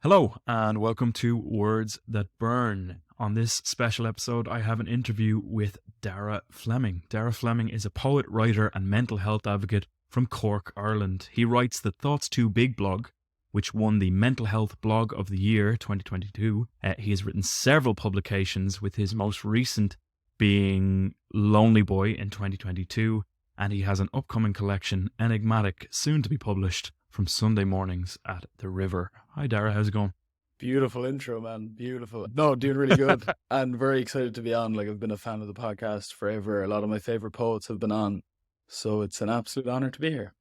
Hello, and welcome to Words That Burn. On this special episode, I have an interview with Daragh Fleming. Daragh Fleming is a poet, writer, and mental health advocate from Cork, Ireland. He writes the Thoughts Too Big blog, which won the Mental Health Blog of the Year 2022. He has written several publications, with his most recent being Lonely Boy in 2022, and he has an upcoming collection, Enigmatic, soon to be published, from Sunday Mornings at the River. Hi, Daragh. How's it going? Beautiful intro, man. Beautiful. No, doing really good. And very excited to be on. Like, I've been a fan of the podcast forever. A lot of my favorite poets have been on. So it's an absolute honor to be here.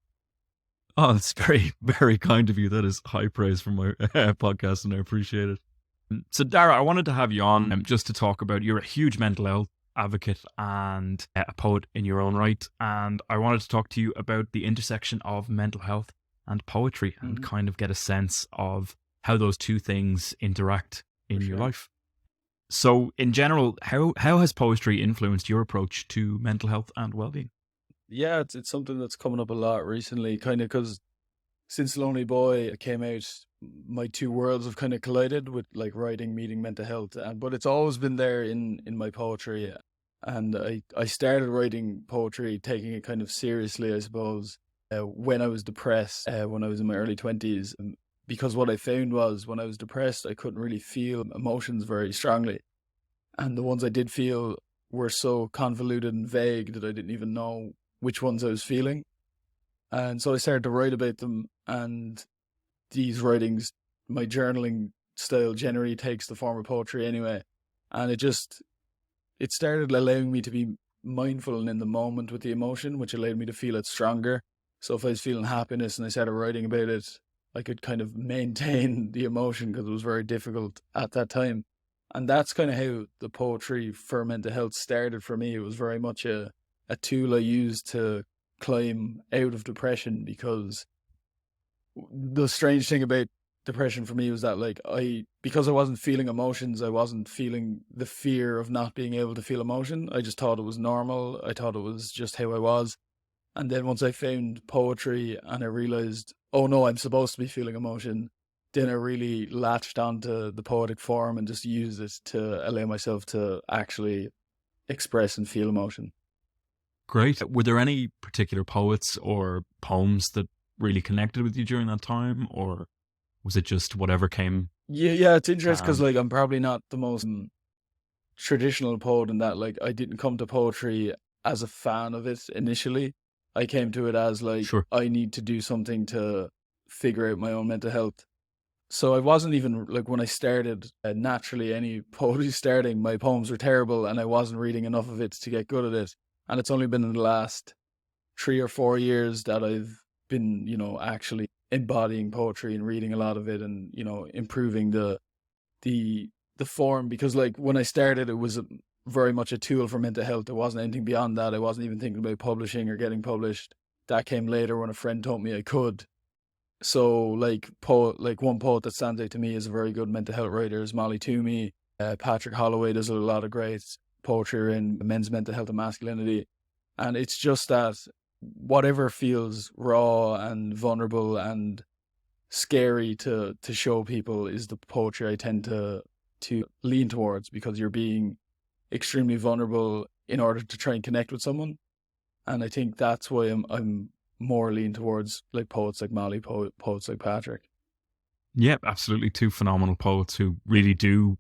Oh, that's very, very kind of you. That is high praise from my podcast, and I appreciate it. So, Daragh, I wanted to have you on just to talk about, you're a huge mental health advocate and a poet in your own right. And I wanted to talk to you about the intersection of mental health and poetry and kind of get a sense of how those two things interact in your life. So in general, how has poetry influenced your approach to mental health and well-being? Yeah, it's something that's coming up a lot recently, kind of because since Lonely Boy came out, my two worlds have kind of collided with like writing, meeting mental health. But it's always been there in my poetry. And I started writing poetry, taking it kind of seriously, I suppose, when I was depressed, when I was in my early 20s, because what I found was when I was depressed, I couldn't really feel emotions very strongly. And the ones I did feel were so convoluted and vague that I didn't even know which ones I was feeling. And so I started to write about them. And these writings, my journaling style generally takes the form of poetry anyway. And it started allowing me to be mindful and in the moment with the emotion, which allowed me to feel it stronger. So if I was feeling happiness and I started writing about it, I could kind of maintain the emotion because it was very difficult at that time. And that's kind of how the poetry for mental health started for me. It was very much a tool I used to climb out of depression, because the strange thing about depression for me was that because I wasn't feeling emotions, I wasn't feeling the fear of not being able to feel emotion. I just thought it was normal. I thought it was just how I was. And then once I found poetry and I realized, oh no, I'm supposed to be feeling emotion, then I really latched onto the poetic form and just used it to allow myself to actually express and feel emotion. Great. Were there any particular poets or poems that really connected with you during that time, or was it just whatever came? Yeah, it's interesting because I'm probably not the most traditional poet in that I didn't come to poetry as a fan of it initially. I came to it as Sure. I need to do something to figure out my own mental health. So I wasn't even when I started, naturally any poetry starting, my poems were terrible and I wasn't reading enough of it to get good at it. And it's only been in the last 3 or 4 years that I've been, actually embodying poetry and reading a lot of it and, improving the form, because when I started, it was very much a tool for mental health. There wasn't anything beyond that. I wasn't even thinking about publishing or getting published. That came later when a friend told me I could. So one poet that stands out to me is a very good mental health writer is Molly Toomey. Patrick Holloway does a lot of great poetry in men's mental health and masculinity. And it's just that whatever feels raw and vulnerable and scary to show people is the poetry I tend to lean towards, because you're being extremely vulnerable in order to try and connect with someone. And I think that's why I'm more lean towards poets like Molly, poets like Patrick. Yeah, absolutely. Two phenomenal poets who really do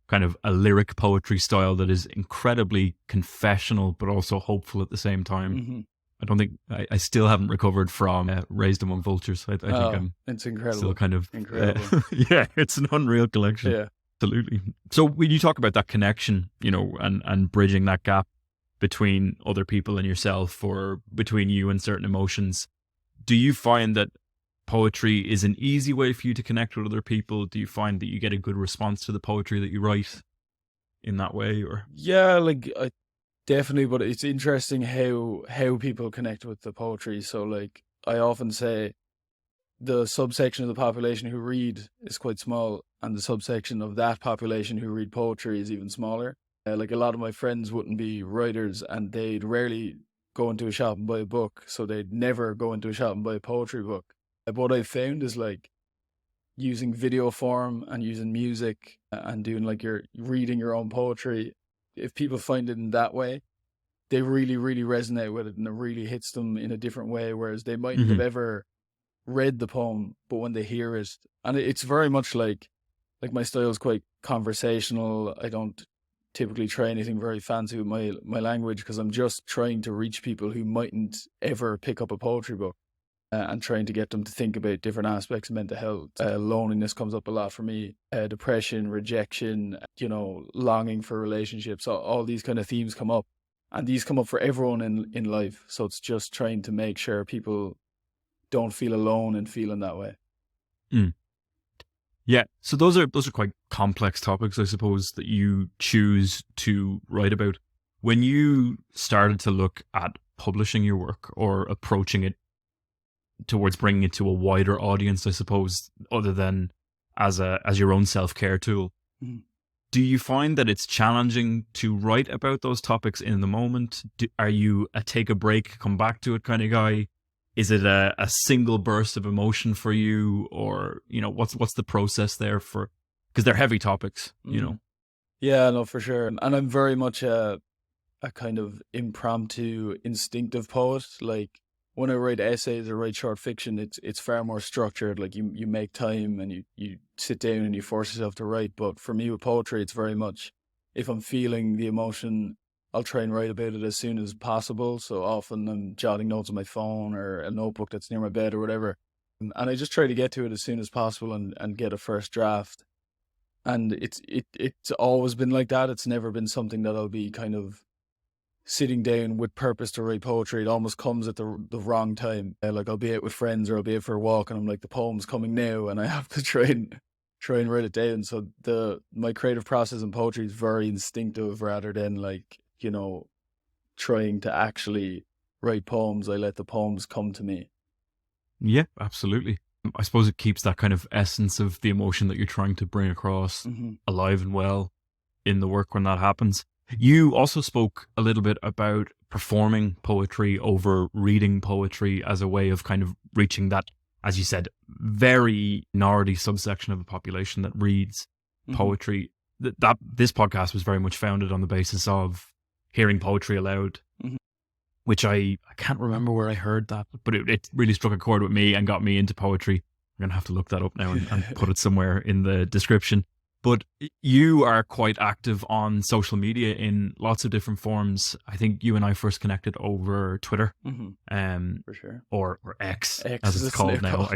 kind of a lyric poetry style that is incredibly confessional but also hopeful at the same time. Mm-hmm. I don't think I still haven't recovered from Raised Among Vultures. I think it's incredible. Still kind of incredible. Yeah, it's an unreal collection. Yeah. Absolutely. So when you talk about that connection, and bridging that gap between other people and yourself, or between you and certain emotions, do you find that poetry is an easy way for you to connect with other people? Do you find that you get a good response to the poetry that you write in that way? Or yeah, definitely, but it's interesting how people connect with the poetry. So I often say the subsection of the population who read is quite small, and the subsection of that population who read poetry is even smaller. A lot of my friends wouldn't be writers, and they'd rarely go into a shop and buy a book, so they'd never go into a shop and buy a poetry book. What I've found is using video form and using music and doing like you're reading your own poetry, if people find it in that way, they really, really resonate with it and it really hits them in a different way, whereas they mightn't have ever read the poem, but when they hear it, and it's very much like my style is quite conversational. I don't typically try anything very fancy with my language because I'm just trying to reach people who mightn't ever pick up a poetry book. And trying to get them to think about different aspects of mental health. Loneliness comes up a lot for me. Depression, rejection, longing for relationships. All these kind of themes come up. And these come up for everyone in life. So it's just trying to make sure people don't feel alone in feeling that way. Yeah, so those are quite complex topics, I suppose, that you choose to write about. When you started to look at publishing your work or approaching it towards bringing it to a wider audience, I suppose, other than as your own self-care tool, do you find that it's challenging to write about those topics in the moment? Are you a take a break, come back to it kind of guy? Is it a single burst of emotion for you, or what's the process there for? Because they're heavy topics, Yeah, no, for sure. And I'm very much a kind of impromptu, instinctive poet. Like when I write essays or write short fiction, it's far more structured. Like you make time and you sit down and you force yourself to write. But for me with poetry, it's very much if I'm feeling the emotion, I'll try and write about it as soon as possible. So often I'm jotting notes on my phone or a notebook that's near my bed or whatever. And I just try to get to it as soon as possible and get a first draft. And it's always been like that. It's never been something that I'll be kind of sitting down with purpose to write poetry. It almost comes at the wrong time. Like I'll be out with friends or I'll be out for a walk and I'm like, the poem's coming now and I have to try and write it down. So my creative process in poetry is very instinctive rather than like, trying to actually write poems. I let the poems come to me. Yeah, absolutely. I suppose it keeps that kind of essence of the emotion that you're trying to bring across alive and well in the work when that happens. You also spoke a little bit about performing poetry over reading poetry as a way of kind of reaching that, as you said, very minority subsection of the population that reads poetry. That this podcast was very much founded on the basis of hearing poetry aloud, which I can't remember where I heard that, but it really struck a chord with me and got me into poetry. I'm going to have to look that up now and put it somewhere in the description. But you are quite active on social media in lots of different forms. I think you and I first connected over Twitter, for sure, or X as it's called now.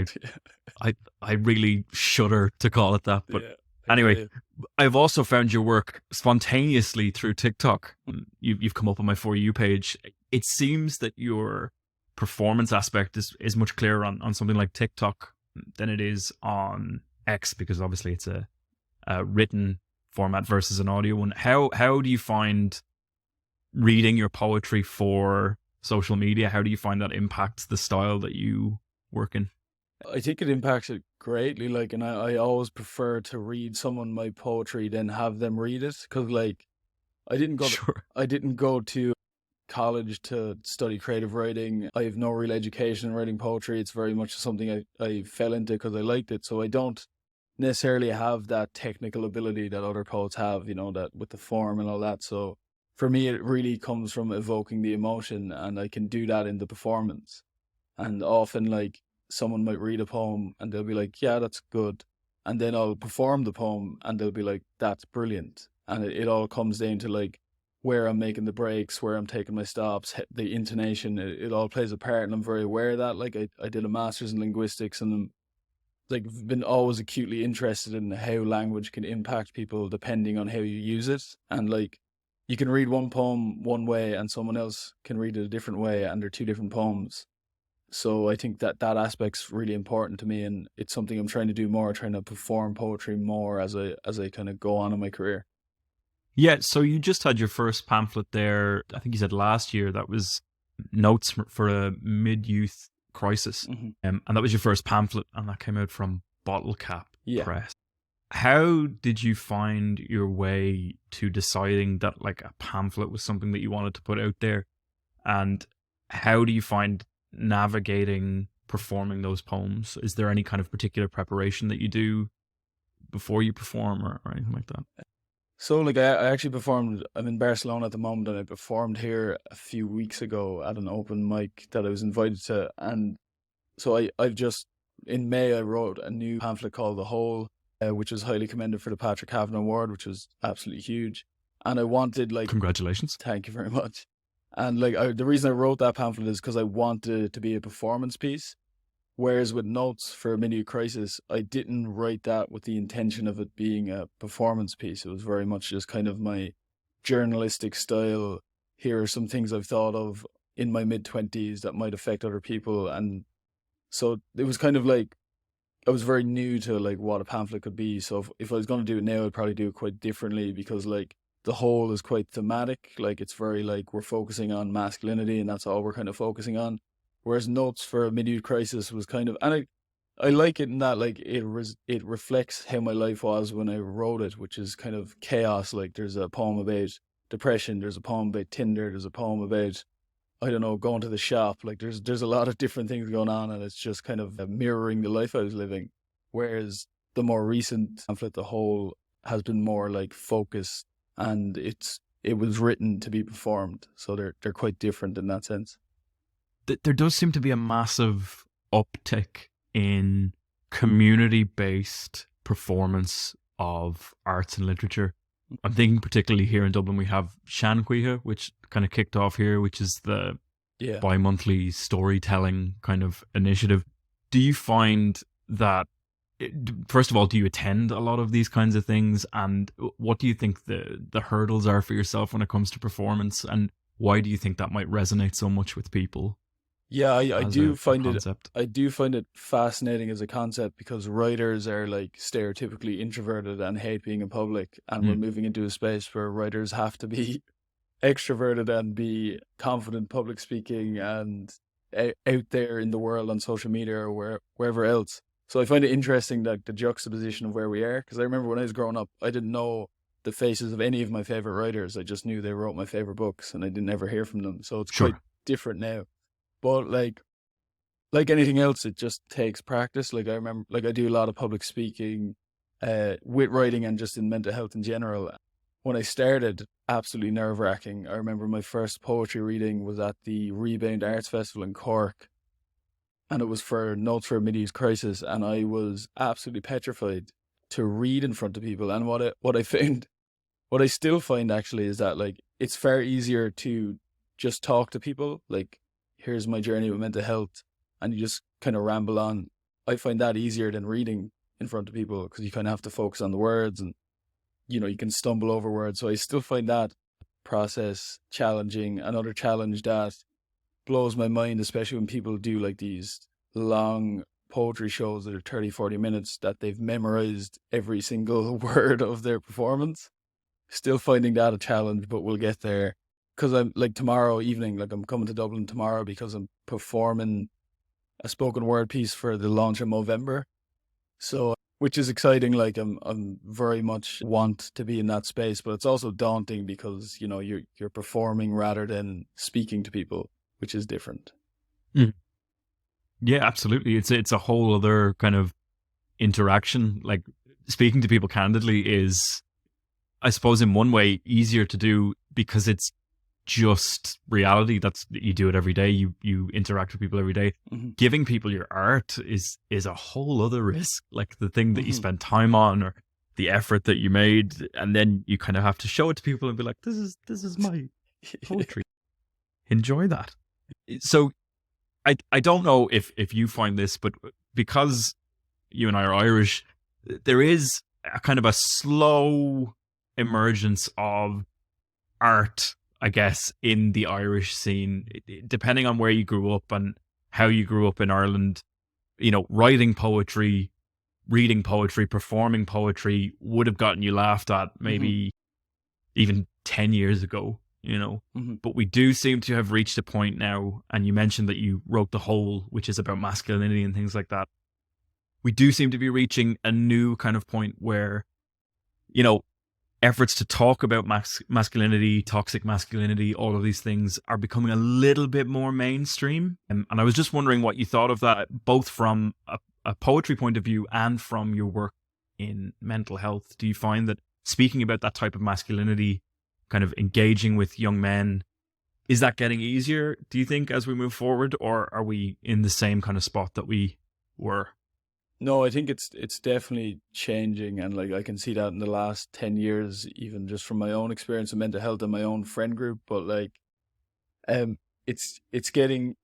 I really shudder to call it that, but anyway, I've also found your work spontaneously through TikTok. You've come up on my For You page. It seems that your performance aspect is much clearer on something like TikTok than it is on X, because obviously it's a written format versus an audio one. How do you find reading your poetry for social media? How do you find that impacts the style that you work in? I think it impacts it greatly. Like, and I always prefer to read someone my poetry than have them read it, because like I didn't go to college to study creative writing. I have no real education in writing poetry. It's very much something I fell into because I liked it. So I don't necessarily have that technical ability that other poets have, that with the form and all that. So for me, it really comes from evoking the emotion, and I can do that in the performance. And often, like, someone might read a poem and they'll be like, yeah, that's good. And then I'll perform the poem and they'll be like, that's brilliant. And it all comes down to like where I'm making the breaks, where I'm taking my stops, the intonation, it all plays a part. And I'm very aware of that. Like I did a master's in linguistics, and I'm like been always acutely interested in how language can impact people depending on how you use it. And like you can read one poem one way and someone else can read it a different way, and they're two different poems. So I think that aspect's really important to me, and it's something I'm trying to do more, trying to perform poetry more as I kind of go on in my career. Yeah, so you just had your first pamphlet there, I think you said last year, that was Notes for a Mid-Youth Crisis. And that was your first pamphlet, and that came out from Bottle Cap Press. How did you find your way to deciding that like a pamphlet was something that you wanted to put out there? And how do you find navigating performing those poems? Is there any kind of particular preparation that you do before you perform or anything like that? So like I actually performed. I'm in Barcelona at the moment, and I performed here a few weeks ago at an open mic that I was invited to. And so I've just in May I wrote a new pamphlet called The Whole, which was highly commended for the Patrick Kavanagh Award, which was absolutely huge. And I wanted like Congratulations. thank you very much. And like the reason I wrote that pamphlet is because I wanted it to be a performance piece. Whereas with Notes for a Midnight Crisis, I didn't write that with the intention of it being a performance piece. It was very much just kind of my journalistic style. Here are some things I've thought of in my mid-20s that might affect other people. And so it was kind of like, I was very new to like what a pamphlet could be. So if I was going to do it now, I'd probably do it quite differently, because like The Whole is quite thematic. Like it's very like we're focusing on masculinity and that's all we're kind of focusing on. Whereas Notes for a Midnight Crisis was kind of, and I like it in that like it reflects how my life was when I wrote it, which is kind of chaos. Like there's a poem about depression, there's a poem about Tinder, there's a poem about, I don't know, going to the shop. Like there's a lot of different things going on, and it's just kind of mirroring the life I was living. Whereas the more recent pamphlet, The Whole, has been more like focused, and it was written to be performed. So they're quite different in that sense. There does seem to be a massive uptick in community-based performance of arts and literature. I'm thinking particularly here in Dublin, we have Sean Cuiha, which kind of kicked off here, which is the bi-monthly storytelling kind of initiative. Do you find that, first of all, do you attend a lot of these kinds of things? And what do you think the hurdles are for yourself when it comes to performance? And why do you think that might resonate so much with people? Yeah, I do find it fascinating as a concept, because writers are like stereotypically introverted and hate being in public, and we're moving into a space where writers have to be extroverted and be confident public speaking and out there in the world on social media or wherever else. So I find it interesting that the juxtaposition of where we are, because I remember when I was growing up, I didn't know the faces of any of my favorite writers. I just knew they wrote my favorite books, and I didn't ever hear from them. So it's quite different now. But like anything else, it just takes practice. Like I remember, like I do a lot of public speaking, with writing and just in mental health in general. When I started, absolutely nerve-wracking. I remember my first poetry reading was at the Rebound Arts Festival in Cork, and it was for Notes for a Midnight Crisis, and I was absolutely petrified to read in front of people. And what I still find actually is that like it's far easier to just talk to people. Like, here's my journey with mental health, and you just kind of ramble on. I find that easier than reading in front of people, because you kind of have to focus on the words, and you know, you can stumble over words. So I still find that process challenging. Another challenge that blows my mind, especially when people do like these long poetry shows that are 30-40 minutes, that they've memorized every single word of their performance. Still finding that a challenge, but we'll get there. Because I'm like tomorrow evening, like I'm coming to Dublin tomorrow because I'm performing a spoken word piece for the launch of Movember. So, which is exciting. Like I'm very much want to be in that space, but it's also daunting because, you know, you're performing rather than speaking to people, which is different. Yeah, absolutely. It's a whole other kind of interaction. Like speaking to people candidly is, I suppose, in one way easier to do because it's just reality. That's, you do it every day. You interact with people every day. Giving people your art is a whole other risk. Like the thing that you spend time on, or the effort that you made, and then you kind of have to show it to people and be like, this is my poetry. Enjoy that. So I don't know if you find this, but because you and I are Irish, there is a kind of a slow emergence of art, I guess, in the Irish scene, depending on where you grew up and how you grew up in Ireland. You know, writing poetry, reading poetry, performing poetry would have gotten you laughed at maybe even 10 years ago, you know. But we do seem to have reached a point now, and you mentioned that you wrote The Whole, which is about masculinity and things like that. We do seem to be reaching a new kind of point where, you know, efforts to talk about masculinity, toxic masculinity, all of these things are becoming a little bit more mainstream. And I was just wondering what you thought of that, both from a poetry point of view and from your work in mental health. Do you find that speaking about that type of masculinity, kind of engaging with young men, is that getting easier, do you think, as we move forward, or are we in the same kind of spot that we were? No, I think it's definitely changing, and like I can see that in the last 10 years, even just from my own experience of mental health and my own friend group. But like, um, it's getting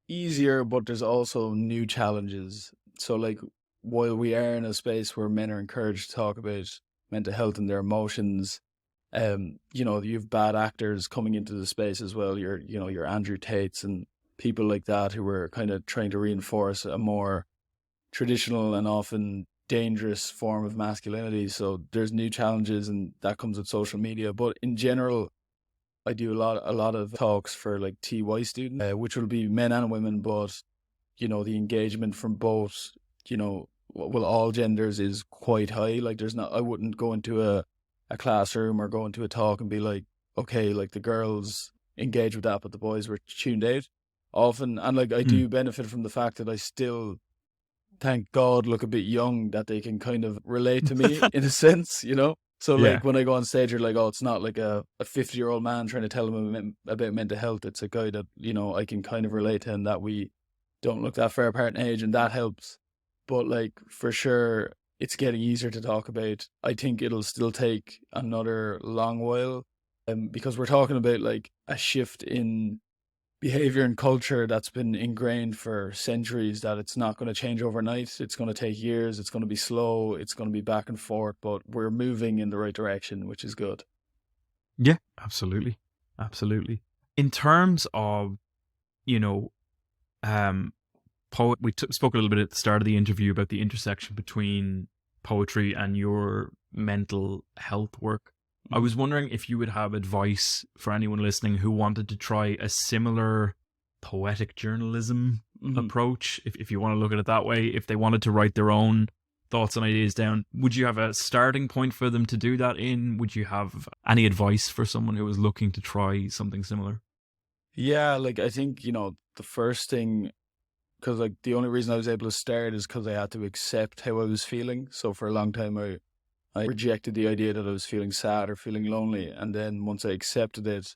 easier, but there's also new challenges. So like, while we are in a space where men are encouraged to talk about mental health and their emotions, you've bad actors coming into the space as well. Your Andrew Tates and people like that who are kind of trying to reinforce a more traditional and often dangerous form of masculinity. So there's new challenges, and that comes with social media. But in general, I do a lot of talks for like TY students, which will be men and women, but the engagement from both, all genders is quite high. Like I wouldn't go into a classroom or go into a talk and be like, okay, like the girls engage with that, but the boys were tuned out often. And like I Mm. do benefit from the fact that I still, thank God, look a bit young, that they can kind of relate to me in a sense, So Yeah. like when I go on stage, you're like, oh, it's not like a 50-year-old man trying to tell them about mental health. It's a guy that, I can kind of relate to, and that we don't look that far apart in age, and that helps. But like for sure, it's getting easier to talk about. I think it'll still take another long while, because we're talking about like a shift in behavior and culture that's been ingrained for centuries, that it's not going to change overnight. It's going to take years. It's going to be slow. It's going to be back and forth, but we're moving in the right direction, which is good. Yeah, absolutely. Absolutely. In terms of, you know, um, we spoke a little bit at the start of the interview about the intersection between poetry and your mental health work. I was wondering if you would have advice for anyone listening who wanted to try a similar poetic journalism approach, if you want to look at it that way, if they wanted to write their own thoughts and ideas down. Would you have a starting point for them to do that in? Would you have any advice for someone who was looking to try something similar? Yeah, like I think, the first thing, because like the only reason I was able to start is because I had to accept how I was feeling. So for a long time, I rejected the idea that I was feeling sad or feeling lonely. And then once I accepted it,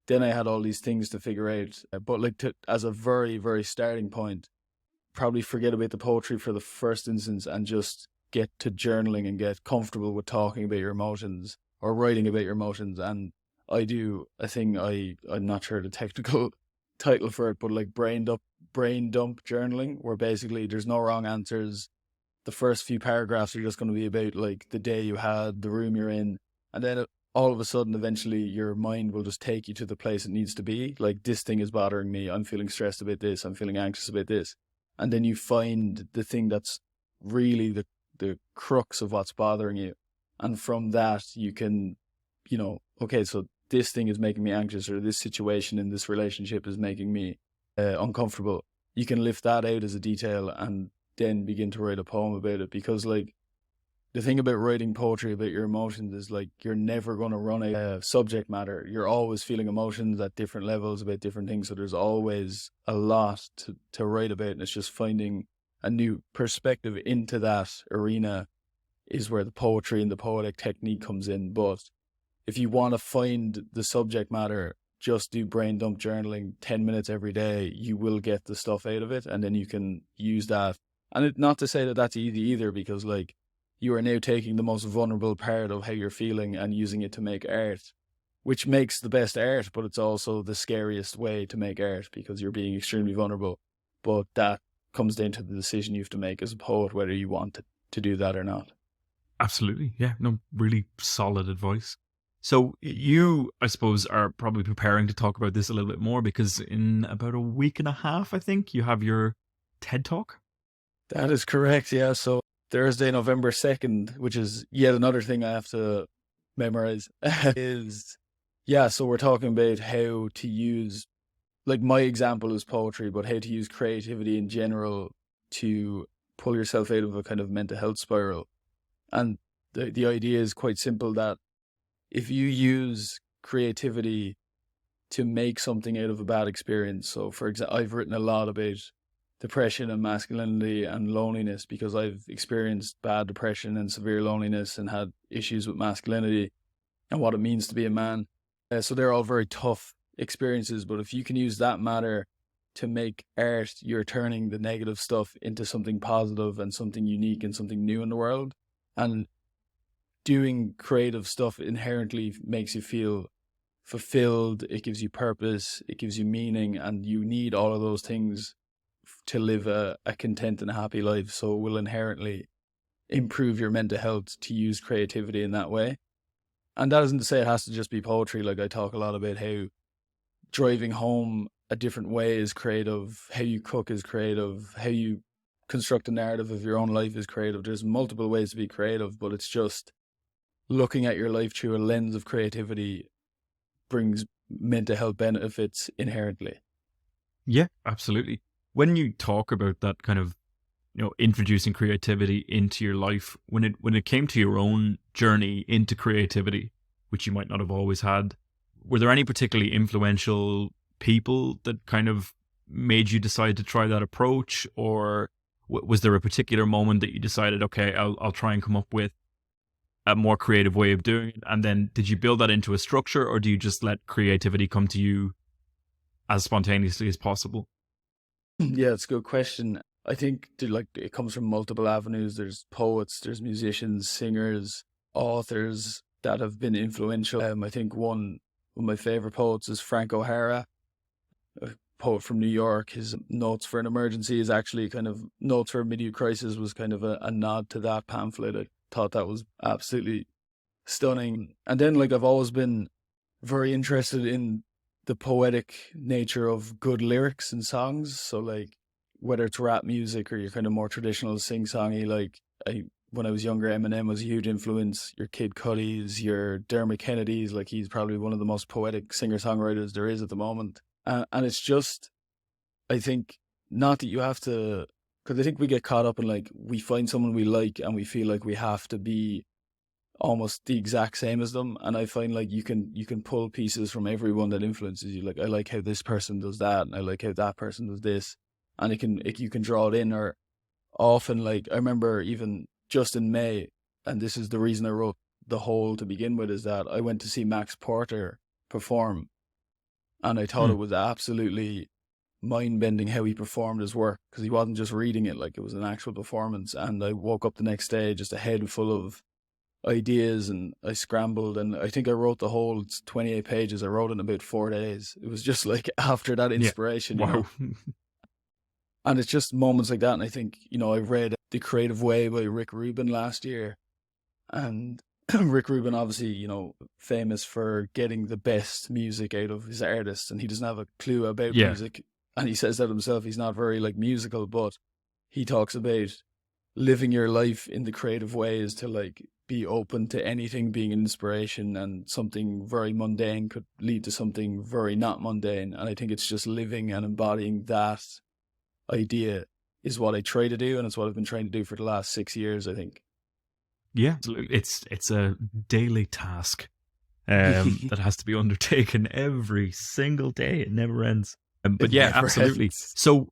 then I had all these things to figure out. But like as a very, very starting point, probably forget about the poetry for the first instance and just get to journaling and get comfortable with talking about your emotions or writing about your emotions. And I do a thing, I'm not sure the technical title for it, but like brain dump journaling, where basically there's no wrong answers. The first few paragraphs are just going to be about like the day you had, the room you're in, and then all of a sudden, eventually, your mind will just take you to the place it needs to be. Like, this thing is bothering me. I'm feeling stressed about this. I'm feeling anxious about this. And then you find the thing that's really the crux of what's bothering you. And from that, you can, okay, so this thing is making me anxious, or this situation in this relationship is making me uncomfortable. You can lift that out as a detail and then begin to write a poem about it. Because like, the thing about writing poetry about your emotions is like, you're never going to run a subject matter. You're always feeling emotions at different levels about different things. So there's always a lot to write about. And it's just finding a new perspective into that arena is where the poetry and the poetic technique comes in. But if you want to find the subject matter, just do brain dump journaling 10 minutes every day. You will get the stuff out of it. And then you can use that. And not to say that that's easy either, because like, you are now taking the most vulnerable part of how you're feeling and using it to make art, which makes the best art, but it's also the scariest way to make art because you're being extremely vulnerable. But that comes down to the decision you have to make as a poet, whether you want to do that or not. Absolutely. Yeah. No, really solid advice. So you, I suppose, are probably preparing to talk about this a little bit more because in about a week and a half, I think, you have your TED Talk. That is correct, yeah. So Thursday, November 2nd, which is yet another thing I have to memorize, is, yeah, so we're talking about how to use, like my example is poetry, but how to use creativity in general to pull yourself out of a kind of mental health spiral. And the idea is quite simple, that if you use creativity to make something out of a bad experience. So for example, I've written a lot about depression and masculinity and loneliness because I've experienced bad depression and severe loneliness and had issues with masculinity and what it means to be a man. So they're all very tough experiences, but if you can use that matter to make art, you're turning the negative stuff into something positive and something unique and something new in the world. And doing creative stuff inherently makes you feel fulfilled. It gives you purpose, it gives you meaning, and you need all of those things to live a content and happy life. So it will inherently improve your mental health to use creativity in that way. And that isn't to say it has to just be poetry. Like, I talk a lot about how driving home a different way is creative, how you cook is creative, how you construct a narrative of your own life is creative. There's multiple ways to be creative, but it's just looking at your life through a lens of creativity brings mental health benefits inherently. Yeah, absolutely. When you talk about that kind of, introducing creativity into your life, when it came to your own journey into creativity, which you might not have always had, were there any particularly influential people that kind of made you decide to try that approach? Or was there a particular moment that you decided, okay, I'll try and come up with a more creative way of doing it? And then did you build that into a structure, or do you just let creativity come to you as spontaneously as possible? Yeah, it's a good question. I think it comes from multiple avenues. There's poets, there's musicians, singers, authors that have been influential. I think one of my favorite poets is Frank O'Hara, a poet from New York. His Notes for an Emergency is actually kind of, Notes for a Midlife Crisis was kind of a nod to that pamphlet. I thought that was absolutely stunning. And then I've always been very interested in the poetic nature of good lyrics and songs. So whether it's rap music or your kind of more traditional sing-songy, when I was younger, Eminem was a huge influence. Your Kid Cudi's, your Dermot Kennedy's, he's probably one of the most poetic singer-songwriters there is at the moment. And it's just, I think, not that you have to, because I think we get caught up in we find someone we like and we feel like we have to be almost the exact same as them. And I find you can pull pieces from everyone that influences you. I like how this person does that, and I like how that person does this, and you can draw it in. Or often, I remember even just in May, and this is the reason I wrote The Hole to begin with, is that I went to see Max Porter perform, and I thought it was absolutely mind-bending how he performed his work, because he wasn't just reading it, it was an actual performance. And I woke up the next day just a head full of ideas, and I scrambled, and I think I wrote the whole 28 pages. I wrote it in about 4 days. It was just after that inspiration. Yeah. Wow. And it's just moments like that. And I think, I read The Creative Way by Rick Rubin last year, and Rick Rubin, obviously, famous for getting the best music out of his artists, and he doesn't have a clue about music. And he says that himself. He's not very musical, but he talks about living your life in the creative ways to be open to anything being an inspiration, and something very mundane could lead to something very not mundane. And I think it's just living and embodying that idea is what I try to do, and it's what I've been trying to do for the last 6 years, I think. Yeah, it's a daily task that has to be undertaken every single day. It never ends. But yeah, absolutely. So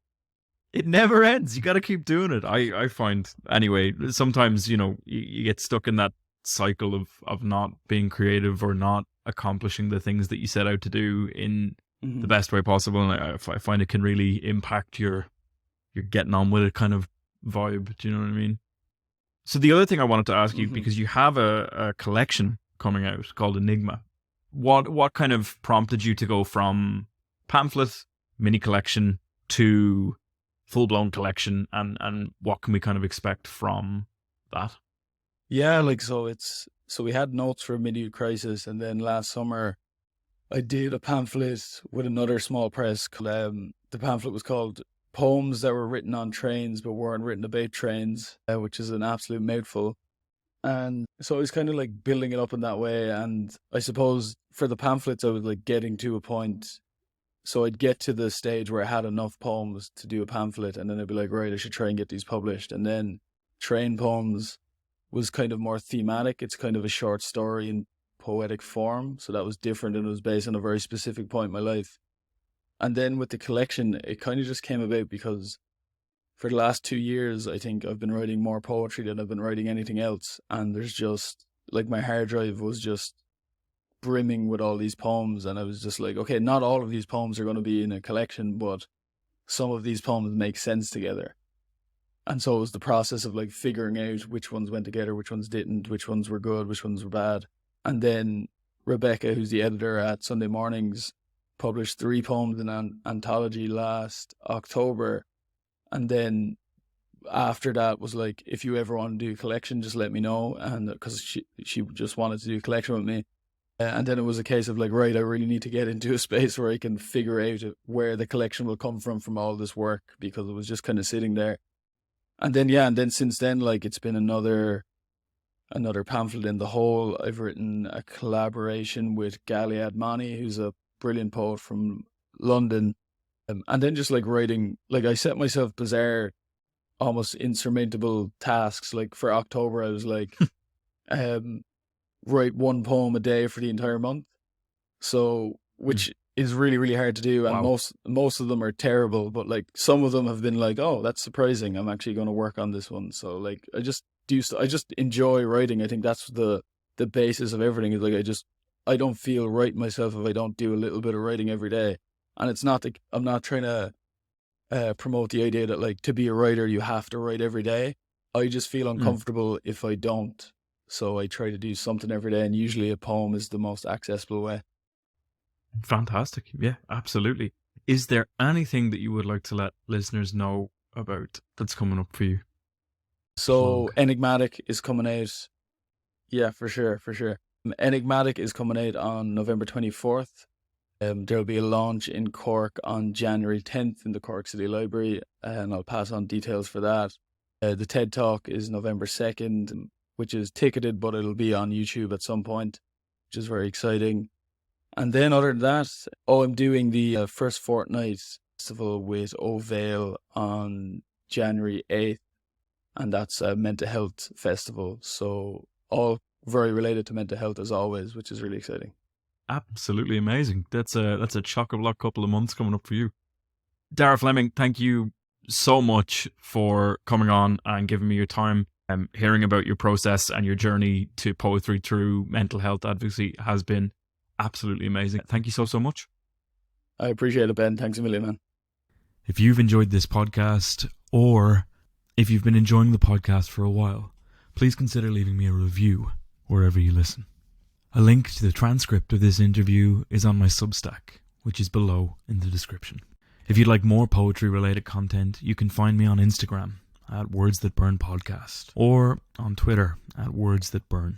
it never ends. You got to keep doing it. I find, anyway, sometimes, you get stuck in that cycle of not being creative or not accomplishing the things that you set out to do in the best way possible. And I find it can really impact your getting on with it kind of vibe. Do you know what I mean? So the other thing I wanted to ask you, because you have a collection coming out called Enigma, what kind of prompted you to go from pamphlet, mini collection to full-blown collection, and what can we kind of expect from that? Yeah, so we had Notes for a Midlife Crisis, and then last summer I did a pamphlet with another small press. The pamphlet was called Poems That Were Written on Trains But Weren't Written About Trains, which is an absolute mouthful. And so I was kind of building it up in that way. And I suppose for the pamphlets, I was getting to a point. So I'd get to the stage where I had enough poems to do a pamphlet, and then I'd be right, I should try and get these published. And then Train Poems was kind of more thematic. It's kind of a short story in poetic form. So that was different, and it was based on a very specific point in my life. And then with the collection, it kind of just came about because for the last 2 years, I think I've been writing more poetry than I've been writing anything else. And there's just, like, my hard drive was just brimming with all these poems. And I was just like, okay, not all of these poems are going to be in a collection, but some of these poems make sense together. And so it was the process of like figuring out which ones went together, which ones didn't, which ones were good, which ones were bad. And then Rebecca, who's the editor at Sunday Mornings, published 3 poems in an anthology last October. And then after that was like, if you ever want to do a collection, just let me know. And because she just wanted to do a collection with me. And then it was a case of like, right, I really need to get into a space where I can figure out where the collection will come from all this work, because it was just kind of sitting there. And then since then, like, it's been another pamphlet in the hole. I've written a collaboration with Galiad Mani, who's a brilliant poet from London. And then just like writing, like, I set myself bizarre, almost insurmountable tasks. Like for October, I was like, write 1 poem a day for the entire month. So, which is really, really hard to do. And Wow. most of them are terrible, but like some of them have been like, oh, that's surprising. I'm actually going to work on this one. So like, I just enjoy writing. I think that's the basis of everything, is like, I don't feel right myself if I don't do a little bit of writing every day. And it's not like, I'm not trying to promote the idea that like, to be a writer, you have to write every day. I just feel uncomfortable if I don't. So I try to do something every day, and usually a poem is the most accessible way. Fantastic. Yeah, absolutely. Is there anything that you would like to let listeners know about that's coming up for you? So Plug. Enigmatic is coming out. Yeah, for sure. Enigmatic is coming out on November 24th. There'll be a launch in Cork on January 10th in the Cork City Library, and I'll pass on details for that. The TED Talk is November 2nd, which is ticketed, but it'll be on YouTube at some point, which is very exciting. And then other than that, I'm doing the first fortnight festival with O'Vale on January 8th, and that's a mental health festival. So all very related to mental health as always, which is really exciting. Absolutely amazing. That's a chock-a-block couple of months coming up for you. Daragh Fleming, thank you so much for coming on and giving me your time. Hearing about your process and your journey to poetry through mental health advocacy has been absolutely amazing. Thank you so much. I appreciate it, Ben. Thanks a million, man. If you've enjoyed this podcast, or if you've been enjoying the podcast for a while, please consider leaving me a review wherever you listen. A link to the transcript of this interview is on my Substack, which is below in the description. If you'd like more poetry-related content, you can find me on Instagram at Words That Burn Podcast, or on Twitter at Words That Burn.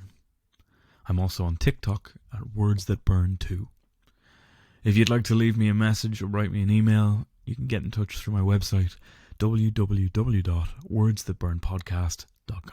I'm also on TikTok at Words That Burn too. If you'd like to leave me a message or write me an email, you can get in touch through my website, www.wordsthatburnpodcast.com.